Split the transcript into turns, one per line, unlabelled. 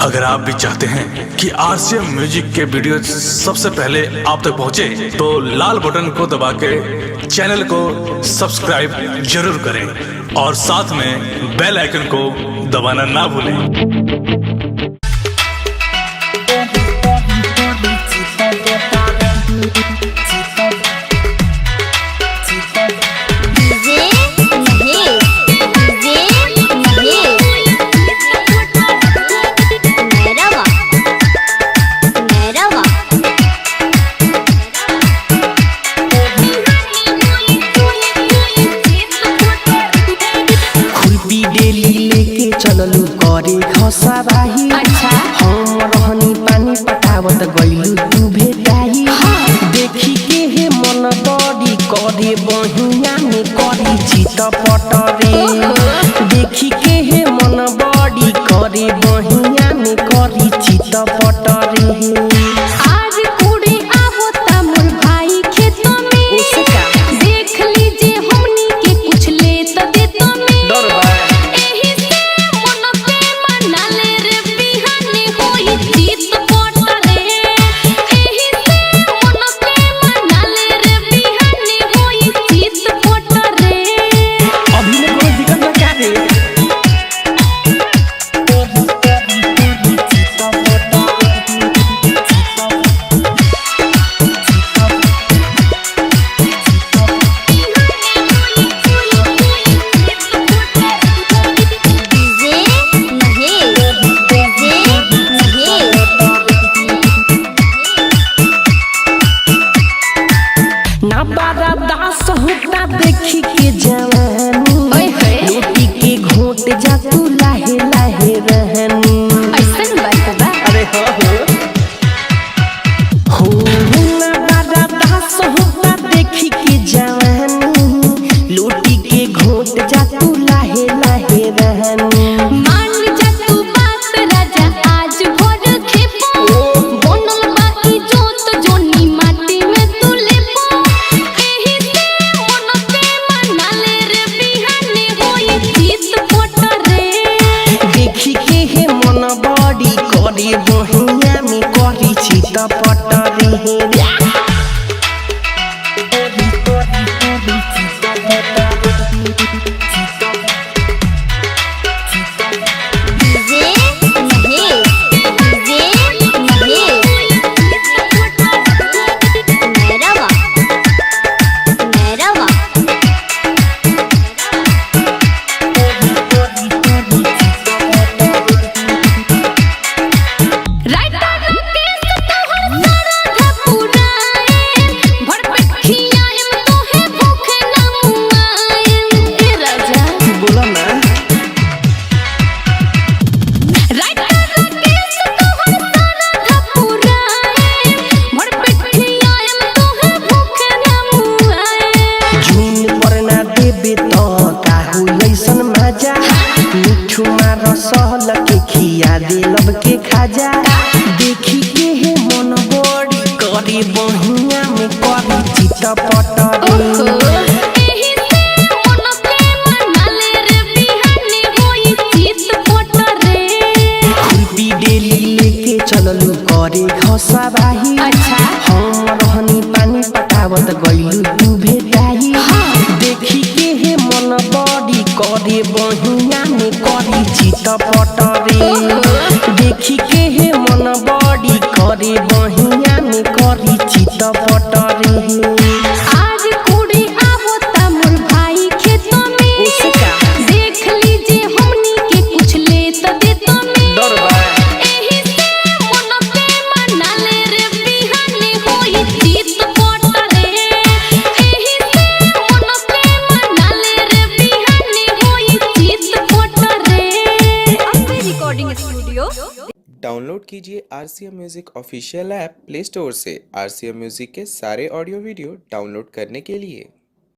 अगर आप भी चाहते हैं कि आरसीएम म्यूजिक के वीडियो सबसे पहले आप तक पहुंचे, तो लाल बटन को दबा के चैनल को सब्सक्राइब जरूर करें और साथ में बेल आइकन को दबाना ना भूलें।
चललू करे घसराही। अच्छा। हम रहनी पानी पटावत गइलू तू भेटाई। देखी के हे मन बड़ी करे बहिया में करी चित पटरे। देखी के हे मन बड़ी करे बहिया में करी चित पटरे।
आज कुड़ी आवता मोर भाई खेत में, देख लीजिए हमनी के कुछ ले त देत में।
डर बा देखी के जवानी रोटी के घोट जा तू लाहे लाहे रहनी।
ऐसन बात बा।
अरे हो ना बारा दास होता देखी के जवानी रोटी के घोट जा तू लाहे लाहे रहनी।
मान जा तू बात राजा आज भोर खेपो, बनल बाकी जोत जोनी माटी में तू लेपो। एही से मन पे मनाले रे बिहाने होई चित पटरे।
देखी के हे मन बड़ी करे बहिया में करी चित पटरे। सहल के खिया दे लब के खाजा। देखी के हे मन बड़ी करे बहिया में करी चित पटरे। खुरपी डेली लेके चललू करे घसराही। अच्छा। हम रहनी पानी पटावत गइलू तू भेटाई। देखी के हे मन बड़ी करे बहिया में करी चित पटरे। देखी के हे मन बड़ी करे बहिया में करी चित पटरे।
आज कुड़ी आवता मोर भाई खेत में, देख लीजिए हमनी के कुछ ले त देत में।
डर बा
एही से मन पे मनाले रे बिहाने होई चित पटरे। एही से मन पे मनाले रे बिहाने होई चित पटरे। अपने रिकॉर्डिंग स्टूडियो।
डाउनलोड कीजिए RCM music official app play store से। आरसीएम म्यूजिक के सारे ऑडियो वीडियो डाउनलोड करने के लिए